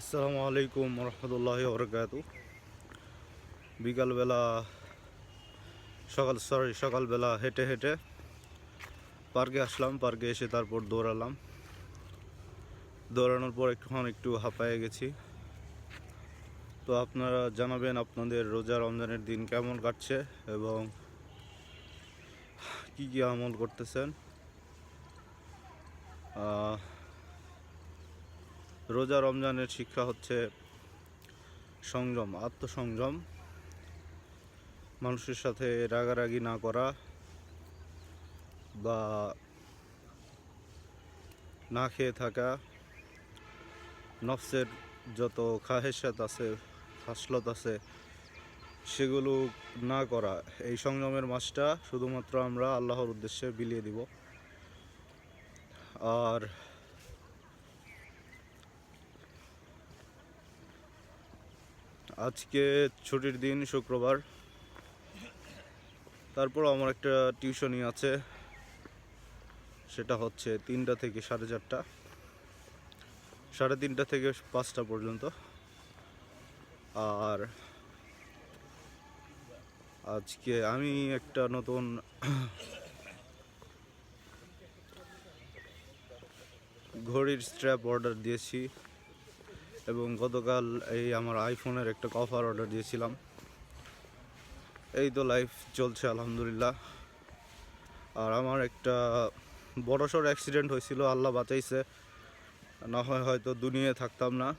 আসসালামু আলাইকুম রহমতুল্লাহি বরকাতু। বিকালবেলা সকালবেলা হেঁটে হেঁটে পার্কে আসলাম। পার্কে এসে তারপর দৌড়ানোর পর একটু হাঁপায়ে গেছি। তো আপনারা জানাবেন আপনাদের রোজা রমজানের দিন কেমন কাটছে এবং কি কি আমল করতেছেন। রোজা রমজানের শিক্ষা হচ্ছে সংযম, আত্মসংযম, মানুষের সাথে রাগারাগি না করা বা না খেয়ে থাকা, নফসের যত খাহেসাত আছে, হাসলত আছে, সেগুলো না করা। এই সংযমের মাসটা শুধুমাত্র আমরা আল্লাহর উদ্দেশ্যে বিলিয়ে দিব। আর আজকে ছুটির দিন, শুক্রবার, তারপর আমার একটা টিউশনি আছে, সেটা হচ্ছে 3টা থেকে 4:30, 3:30 থেকে 5টা পর্যন্ত। আর আজকে আমি একটা নতুন ঘড়ির স্ট্র্যাপ অর্ডার দিয়েছি এবং গতকাল আমার আইফোনের একটা কভার অর্ডার দিয়েছিলাম। এই তো লাইফ চলছে আলহামদুলিল্লাহ। আর আমার একটা বড়সড় অ্যাক্সিডেন্ট হয়েছিল, আল্লাহ বাঁচাইছে, না হয় হয়তো দুনিয়ায় থাকতাম না।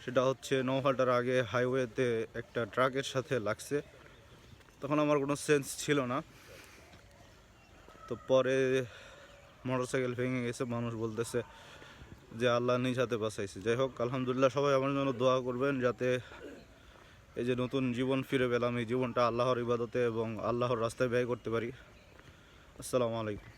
সেটা হচ্ছে নৌহাটার আগে হাইওয়েতে একটা ট্রাকের সাথে লাগছে। তখন আমার কোনো সেন্স ছিল না। তো পরে মোটরসাইকেল ভেঙে গেছে, মানুষ বলতেছে যে আল্লাহ নিজ হাতে বাঁচাইছে। যাই হোক, আলহামদুলিল্লাহ, সবাই আমার জন্য দোয়া করবেন যাতে এই যে নতুন জীবন ফিরে পেলাম, এই জীবনটা আল্লাহর ইবাদতে এবং আল্লাহর রাস্তায় ব্যয় করতে পারি। আসসালামু আলাইকুম।